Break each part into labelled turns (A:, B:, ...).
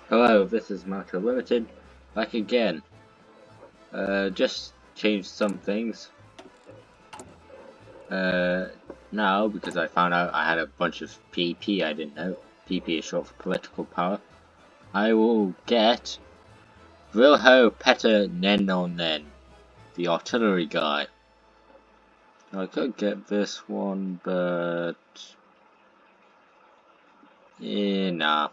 A: Hello, this is Marco Limited, back again. Just changed some things. Now, because I found out I had a bunch of PP I didn't know. PP is short for political power. I will get Vilho Petter Nenonen, the artillery guy. I could get this one, but nah.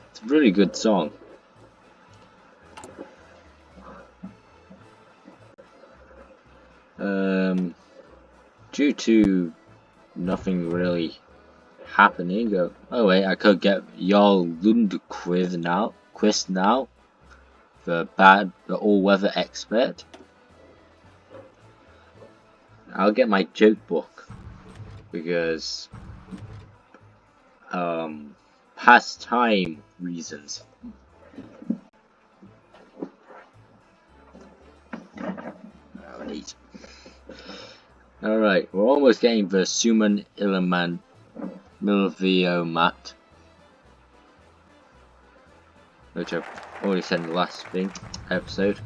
A: It's a really good song. Due to nothing really happening. Oh wait, I could get Jarl Lundqvist now, the all-weather expert. I'll get my joke book because pastime reasons. Alright, we're almost getting the Suman Illiman Milviomat, which I've already said in the last episode.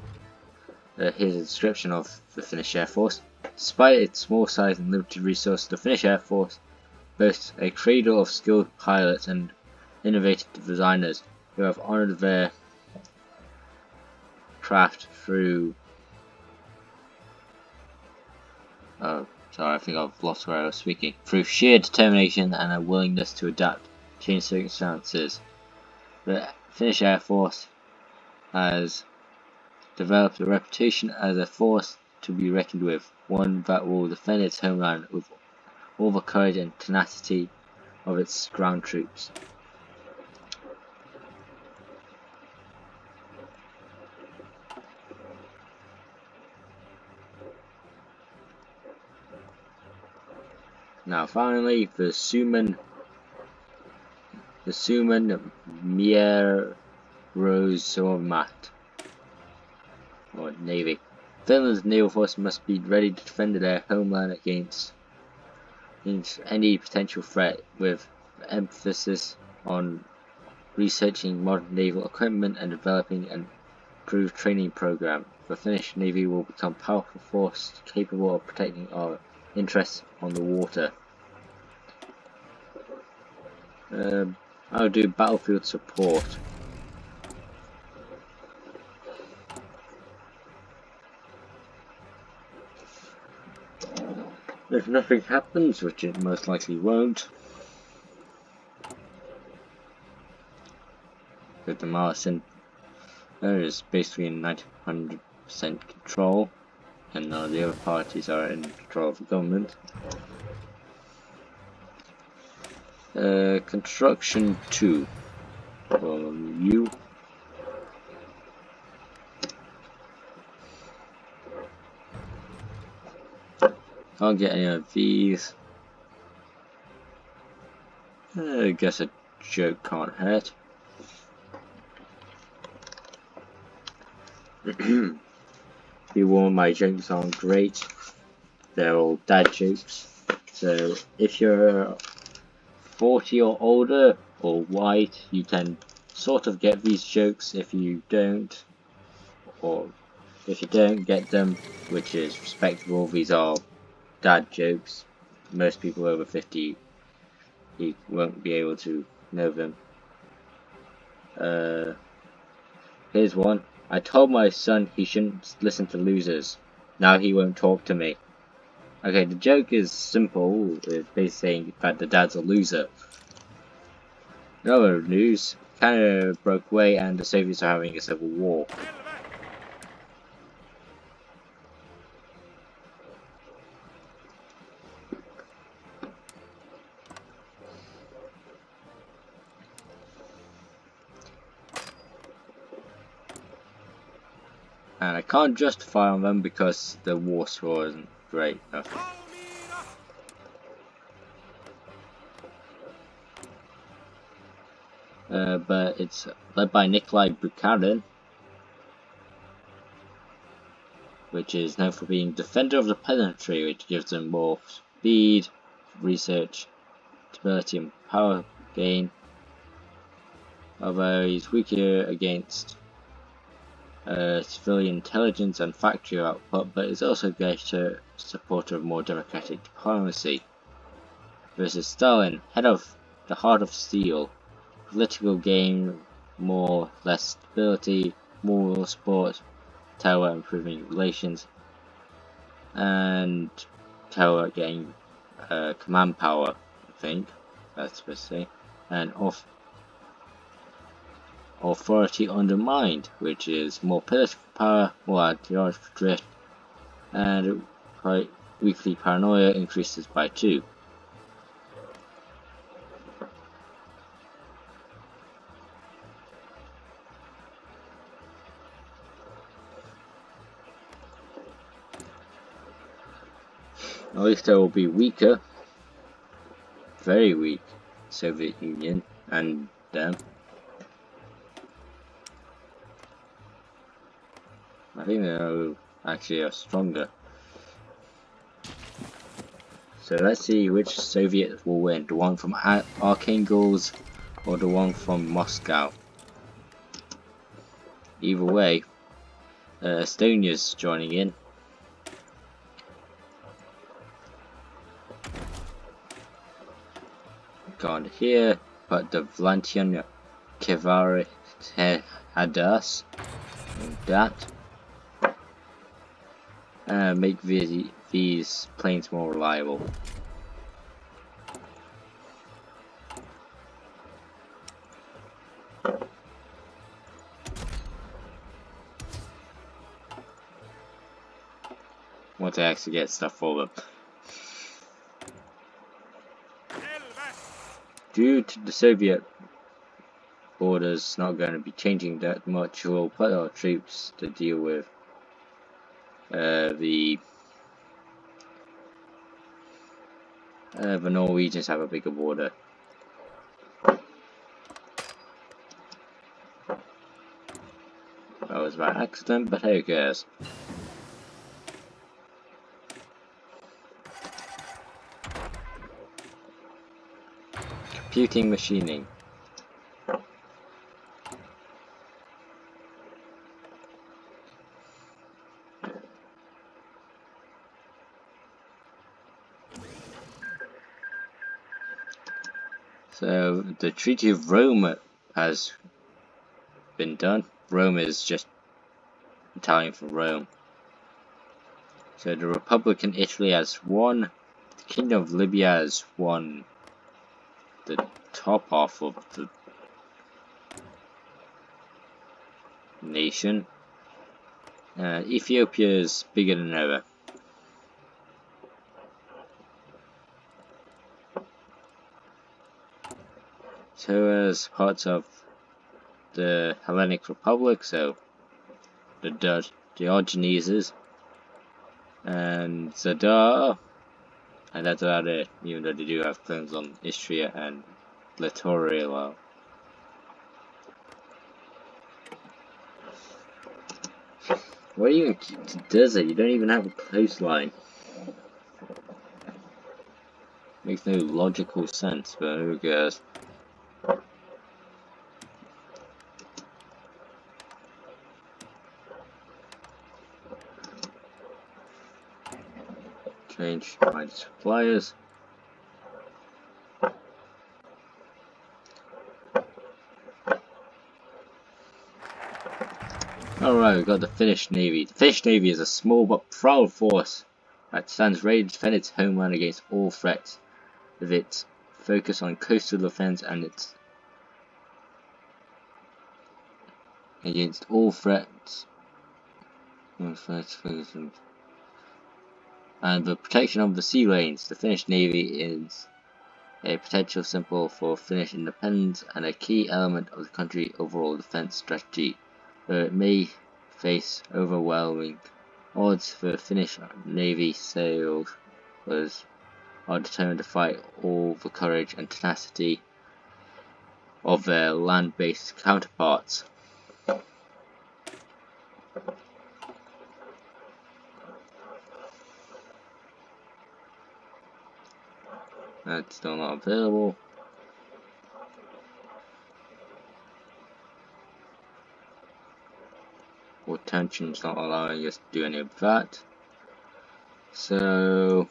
A: Here's a description of the Finnish Air Force. Despite its small size and limited resources, the Finnish Air Force boasts a cradle of skilled pilots and innovative designers who have honoured their craft through... Oh, sorry, I think I've lost where I was speaking. Through sheer determination and a willingness to adapt to changed circumstances. The Finnish Air Force has developed a reputation as a force to be reckoned with, one that will defend its homeland with all the courage and tenacity of its ground troops. Now finally, the Suman Mierosomat, or Navy. Finland's naval force must be ready to defend their homeland against any potential threat, with emphasis on researching modern naval equipment and developing an improved training program. The Finnish Navy will become a powerful force capable of protecting our interests on the water. I'll do battlefield support. If nothing happens, which it most likely won't, with the Marson, there is basically in 900% control, and none of the other parties are in control of the government. Construction 2 for you. Can't get any of these. I guess a joke can't hurt. Be warned, my jokes aren't great. They're all dad jokes. So if you're 40 or older or white, you can sort of get these jokes. If you don't, or if you don't get them, which is respectable, these are dad jokes. Most people over 50, you won't be able to know them. Here's one. I told my son he shouldn't listen to losers. Now he won't talk to me. Okay, the joke is simple. It's basically saying that the dad's a loser. No other news. Canada broke away and the Soviets are having a civil war. And I can't justify on them because the war score isn't great enough. But it's led by Nikolai Bukharin, which is known for being Defender of the Peasantry, which gives them more speed, research, stability and power gain. Although he's weaker against civilian intelligence and factory output, but is also a greater supporter of more democratic diplomacy. Versus Stalin, head of the Heart of Steel, political gain, less stability, moral support, Tower improving relations, and Tower getting command power, I think that's supposed to say, and authority undermined, which is more political power, more ideological drift, and weekly paranoia increases by 2. At least they will be weaker, very weak, Soviet Union and them. I think they actually are stronger. So let's see which Soviet will win, the one from Archangels or the one from Moscow. Either way, Estonia's joining in. Gone here, but the Vlantian Kevari Hadas, that. Make these planes more reliable. Once I actually get stuff for them. Due to the Soviet borders not going to be changing that much, we'll put our troops to deal with the Norwegians have a bigger border. That was by accident, but who cares? Computing machining. So the Treaty of Rome has been done. Rome is just Italian for Rome. So the Republic in Italy has won. The Kingdom of Libya has won the top half of the nation. Ethiopia is bigger than ever. So as parts of the Hellenic Republic, so the Diogeneses and Zadar, and that's about it, even though they do have claims on Istria and Littoral. Why even keep the desert? You don't even have a coastline. Makes no logical sense, but who cares? Change my suppliers. Alright, we've got the Finnish Navy. The Finnish Navy is a small but proud force that stands ready to defend its homeland against all threats, with its focus on coastal defense and its against all threats and the protection of the sea lanes. The Finnish Navy is a potential symbol for Finnish independence and a key element of the country's overall defense strategy, though it may face overwhelming odds for Finnish Navy sailors are determined to fight all the courage and tenacity of their land-based counterparts. That's still not available. Or tension's not allowing us to do any of that. So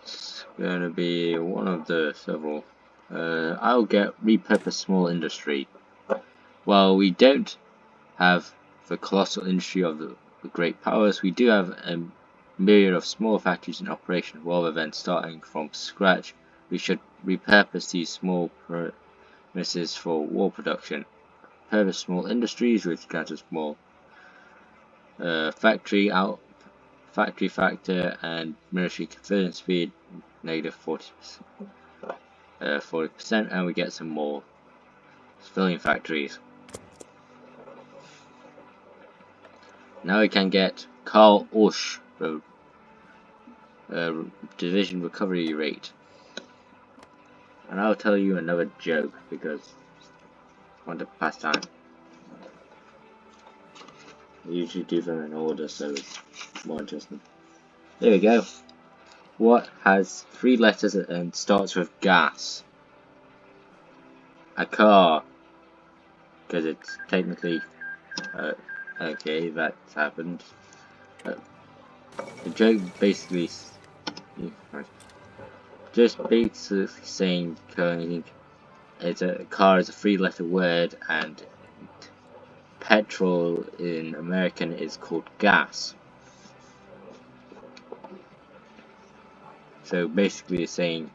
A: it's going to be one of the several. I'll get repurpose small industry. While we don't have the colossal industry of the great powers, we do have a myriad of small factories in operation. Rather than starting from scratch, we should repurpose these small premises for war production. Purpose small industries, which counts as small factory factor and military conversion speed negative 40%, and we get some more civilian factories. Now we can get Karl Usch division recovery rate. And I'll tell you another joke because I want to pass time. I usually do them in order so it's more interesting. There we go. What has 3 letters and starts with gas? A car. Because it's technically okay, that's happened. The joke basically saying a car is a 3-letter word, and petrol in American is called gas. So basically it's saying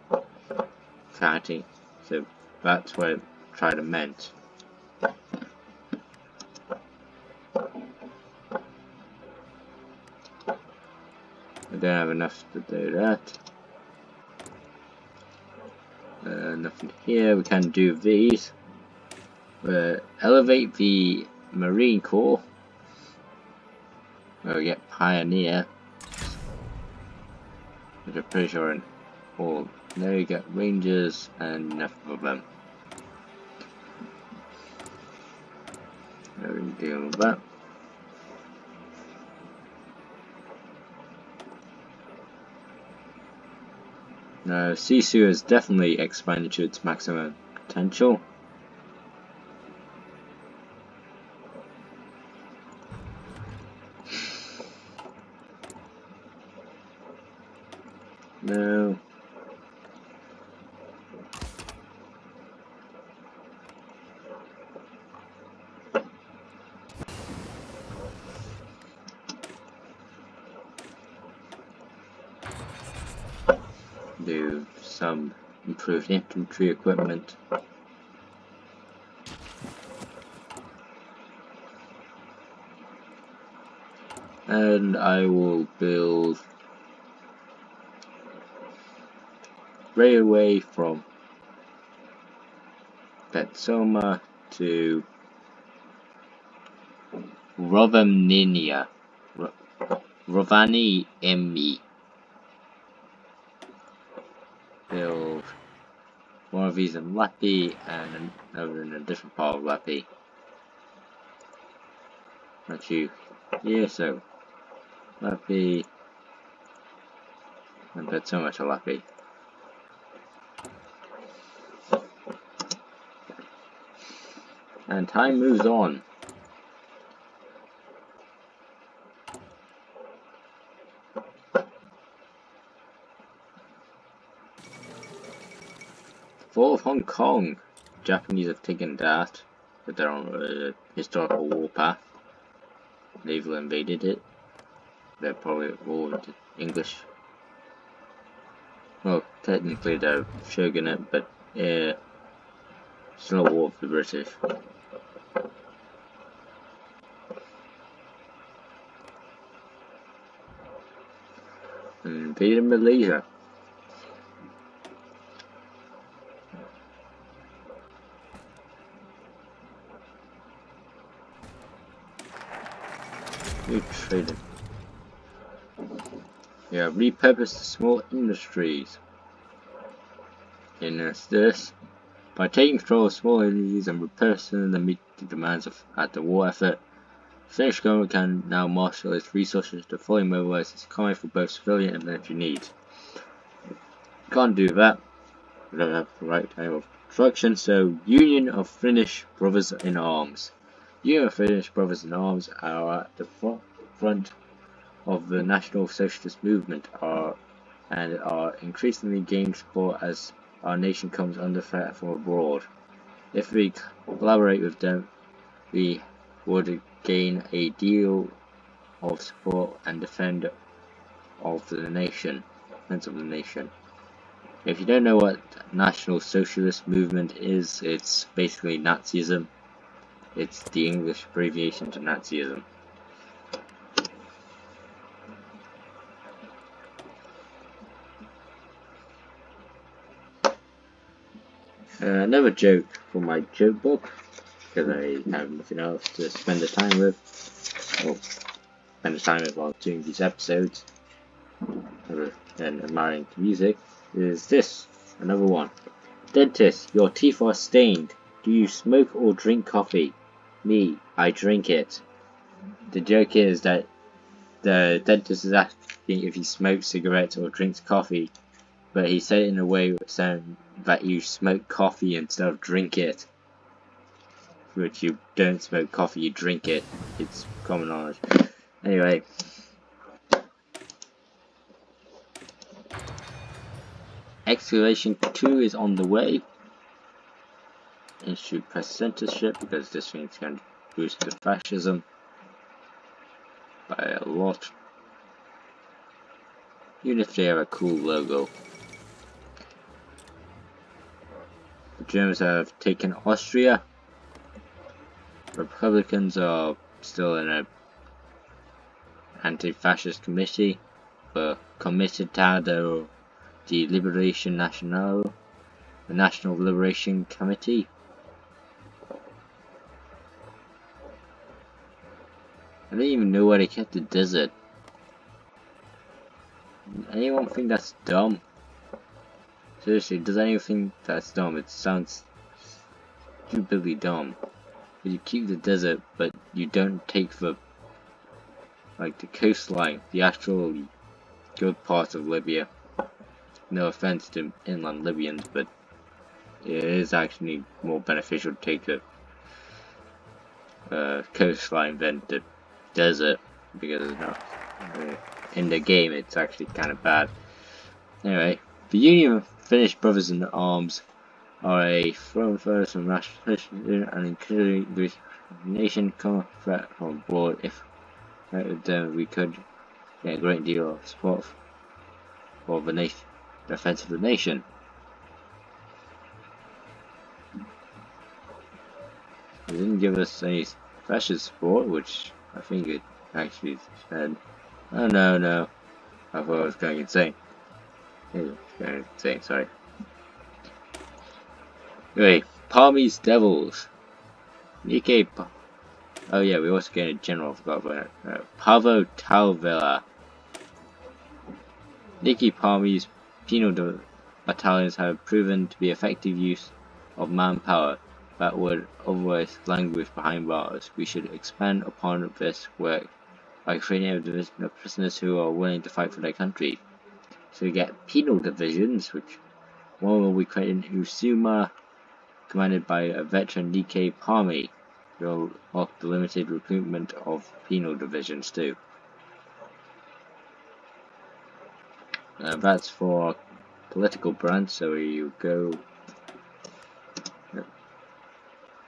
A: counting. So that's what it tried to meant. I don't have enough to do that. Nothing here. We can do these. Elevate the Marine Corps. We get Pioneer, which I'm pretty sure in all. There you get Rangers and enough of them. There we deal with that. Now, Sisu has definitely expanded to its maximum potential. No. Do some improved infantry equipment. And I will build railway from Petsoma to Rovaniemi. Build one of these in Lappi and another in a different part of Lappi. Not you. Yeah, so Lappi and Petsoma to Lappi. And time moves on. Fall of Hong Kong. Japanese have taken that, but they're on a historical warpath. They've invaded it. They're probably at war with the English. Well, technically they're shogunate, but yeah, still a war with the British. invaded Malaysia. New trading. Yeah, repurpose the small industries. In this, by taking control of small industries and repurposing them to meet the demands at the war effort, the Finnish government can now marshal its resources to fully mobilize its economy for both civilian and military needs. Can't do that. We don't have the right type of construction, so Union of Finnish Brothers in Arms. Union of Finnish Brothers in Arms are at the front of the National Socialist movement and are increasingly gaining support as our nation comes under threat from abroad. If we collaborate with them, we would gain a deal of support and defense of the nation. If you don't know what National Socialist movement is, it's basically Nazism. It's the English abbreviation to Nazism. Another joke from my joke book, because I have nothing else to spend the time with, or spend the time with while doing these episodes, other than admiring the music, is this, another one. Dentist, your teeth are stained. Do you smoke or drink coffee? Me, I drink it. The joke is that the dentist is asking if he smokes cigarettes or drinks coffee, but he said it in a way saying that you smoke coffee instead of drink it. Which you don't smoke coffee, you drink it. It's common knowledge. Anyway. Excavation 2 is on the way. Institute press censorship because this thing's going to boost the fascism by a lot. Even if they have a cool logo. The Germans have taken Austria. Republicans are still in a anti-fascist committee, but Comitato de Liberación Nacional, the National Liberation Committee. I don't even know where they kept the desert. Anyone think that's dumb? Seriously, does anyone think that's dumb? It sounds stupidly dumb. You keep the desert, but you don't take the coastline, the actual good parts of Libya. No offense to inland Libyans, but it is actually more beneficial to take the coastline than the desert, because in the game it's actually kind of bad. Anyway, the Union of Finnish Brothers in Arms are a foreign foes from nationalism and including the nation common threat from abroad. If with them we could get a great deal of support for the defense of the nation. It didn't give us any special support, which I think it actually said. Oh no. I thought I was going insane. Sorry. Anyway, Palmy's Devils. Nikkei. Oh yeah, we also get a general, I forgot about it. Pavo Talvela. Nikkei Palmy's penal battalions have proven to be effective use of manpower that would otherwise languish behind bars. We should expand upon this work by creating a division of prisoners who are willing to fight for their country. So we get penal divisions, which one will be created in Usuma, commanded by a veteran Nikkei Palmy. We'll lock the limited recruitment of penal divisions too. That's for political branch, so you go.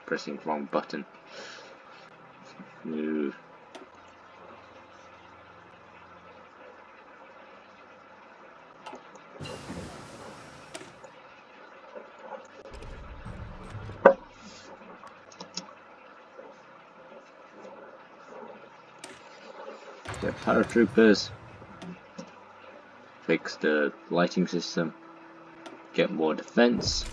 A: Pressing the wrong button. Move. Get paratroopers. fix the lighting system, get more defense.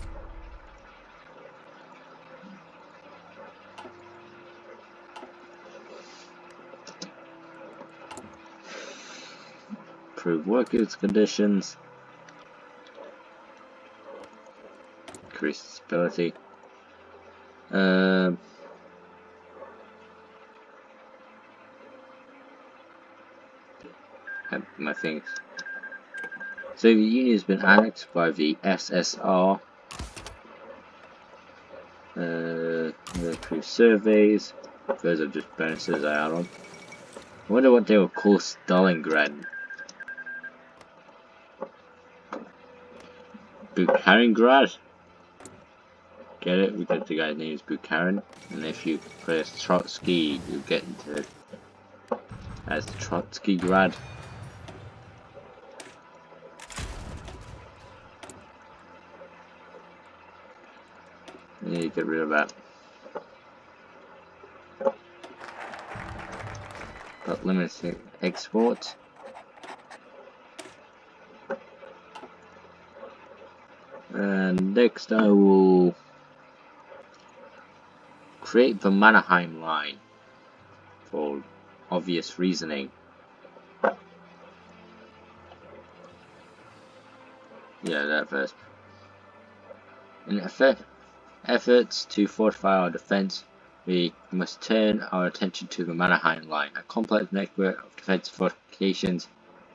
A: Improve workers' conditions, increase stability. My things. Soviet Union has been annexed by the SSR. Improve surveys. Those are just bonuses I add on. I wonder what they will call Stalingrad. Bukharingrad? Get it? Because the guy's name is Bukharin. And if you press Trotsky, you get into it as Trotskygrat. Yeah, you get rid of that. But limited export. And next I will create the Mannerheim line for obvious reasoning. Yeah, that first. In efforts to fortify our defense, we must turn our attention to the Mannerheim line, a complex network of defensive fortifications.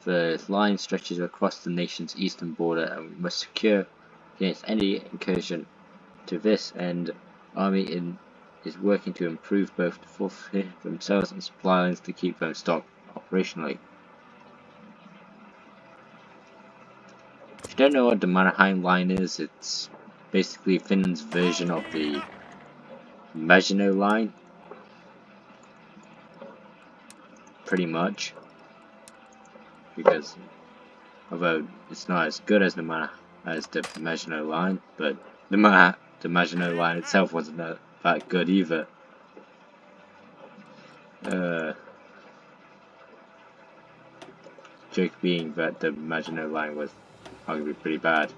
A: The line stretches across the nation's eastern border, and we must secure against any incursion. To this end, Army is working to improve both the forces themselves and supply lines to keep them stocked operationally. If you don't know what the Mannerheim line is, it's basically Finland's version of the Maginot line, pretty much, because although it's not as good as the Maginot line, but the Maginot line itself wasn't that good either. Joke being that the Maginot line was arguably pretty bad.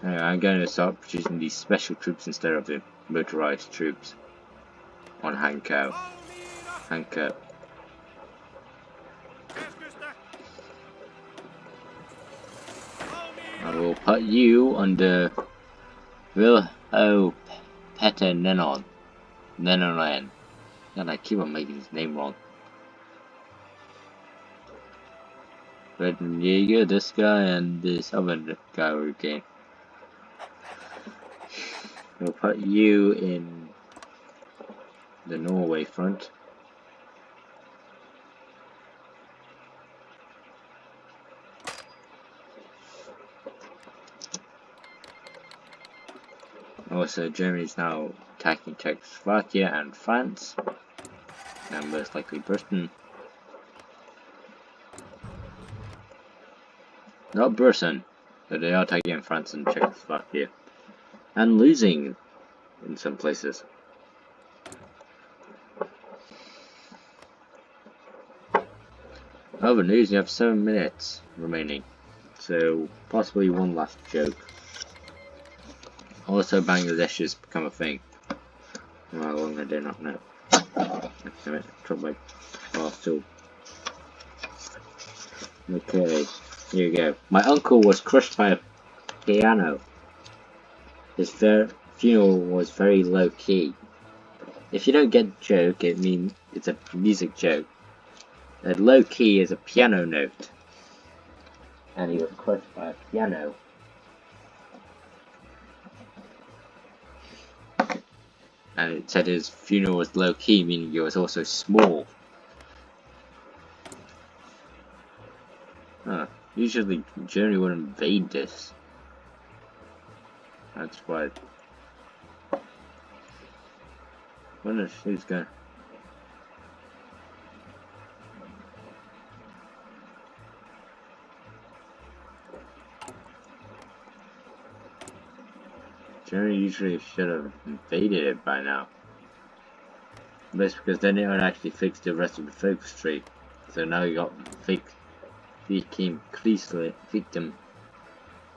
A: Anyway, I'm going to start producing these special troops instead of the motorized troops on Hanko. I will put you under Vilho Peter Nenon. God, I keep on making his name wrong. Red Jaeger, this guy, and this other guy we gained. We'll put you in the Norway front. Also, Germany's now attacking Czechoslovakia and France, and most likely Britain. Not Britain, but they are attacking France and Czechoslovakia, and losing in some places. Other news, you have 7 minutes remaining, so possibly one last joke. Also, Bangladesh has become a thing. Well, how long I do not know. Damn it, dropped my tool. Okay, here we go. My uncle was crushed by a piano. His funeral was very low key. If you don't get the joke, it means it's a music joke. Low key is a piano note. And he was crushed by a piano. And it said his funeral was low key, meaning it was also small. Usually Germany would invade this. That's why. I wonder if who's going. Germany usually should have invaded it by now. That's because they didn't actually fix the rest of the focus tree. So now you got Victim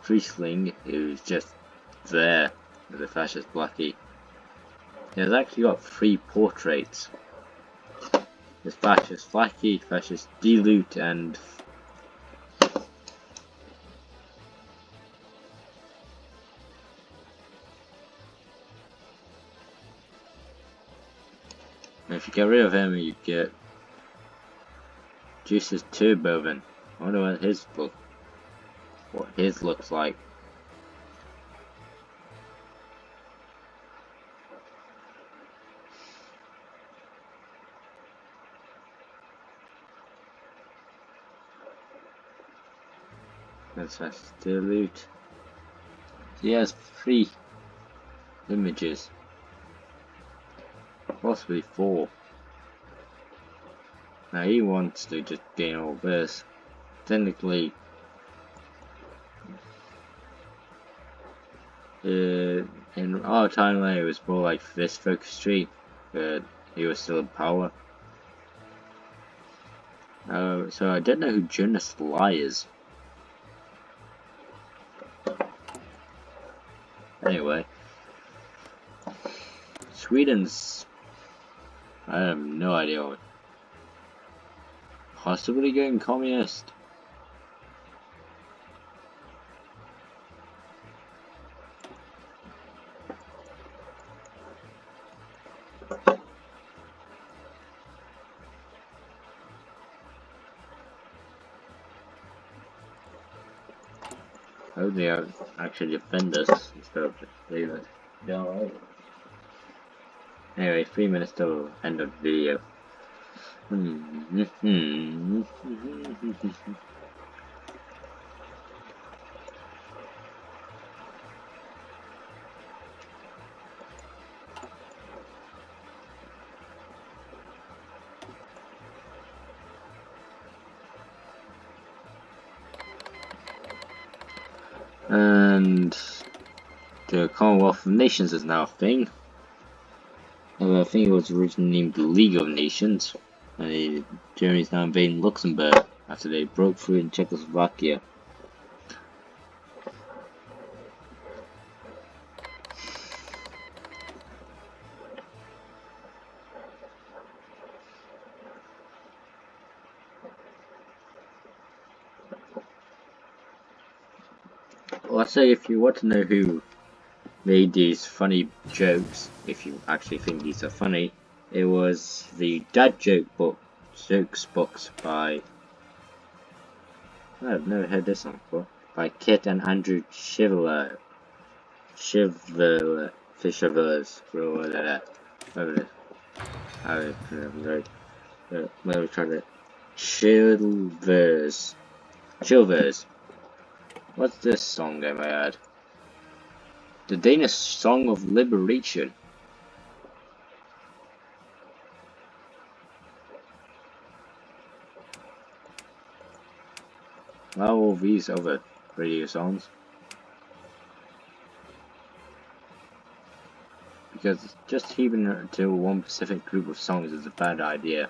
A: Priestling, who's just there with the fascist Blackie. He has actually got 3 portraits. There's fascist Blackie, fascist Dilute, and if you get rid of him, you get Juice's Turbovan. I wonder what his looks like. That's Dilute. He has 3 images, possibly 4. Now he wants to just gain all this. Technically, in our timeline it was more like this focus tree, but he was still in power. So I don't know who Jonas Lie is. Anyway, Sweden's, I have no idea what, possibly going communist. I hope they actually defend us instead of just leave us. No. Anyway, 3 minutes till end of the video. And the Commonwealth of Nations is now a thing. I think it was originally named the League of Nations. And Germany's now invading Luxembourg after they broke through in Czechoslovakia. Let's say if you want to know who made these funny jokes, if you actually think these are funny, it was the Dad Jokes books by, I've never heard this one before, by Kit and Andrew Fishervillers, Chilvers. What's this song I might add? The Danish Song of Liberation. How all these other radio songs? Because just keeping it to one specific group of songs is a bad idea.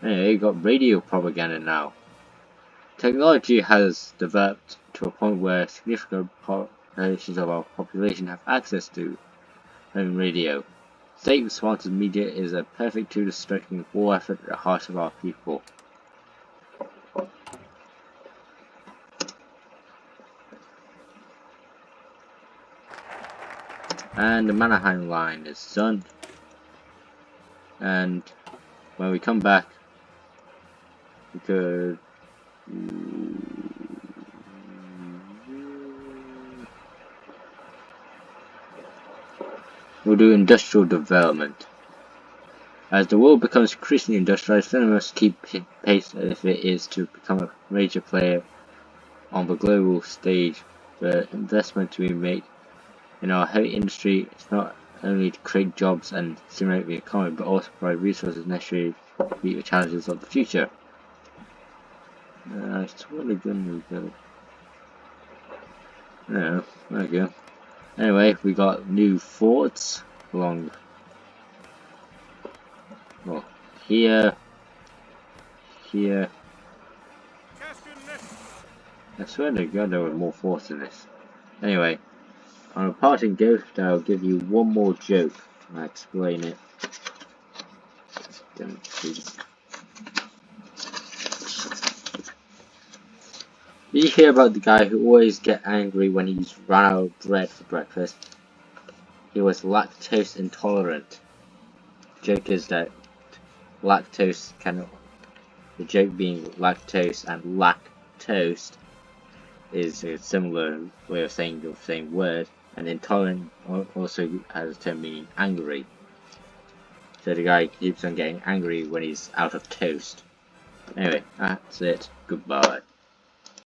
A: Anyway, you got radio propaganda now. Technology has developed to a point where significant portions of our population have access to radio. State-sponsored media is a perfect tool to striking war effort at the heart of our people. And the Mannerheim line is done. And when we come back, we could we'll do industrial development. As the world becomes increasingly industrialized, Finland must keep pace if it is to become a major player on the global stage. The investment we make in our heavy industry is not only to create jobs and stimulate the economy, but also provide resources necessary to meet the challenges of the future. It's really good. Yeah, there we go. Anyway, we got new forts along Well, here. I swear to God there was more force in this. Anyway, on a parting gift, I'll give you one more joke. I'll explain it. Don't see. Did you hear about the guy who always gets angry when he's run out of bread for breakfast? He was lactose intolerant. The joke is that lactose cannot. The joke being lactose and lactose is a similar way of saying the same word, and intolerant also has a term meaning angry. So the guy keeps on getting angry when he's out of toast. Anyway, that's it. Goodbye.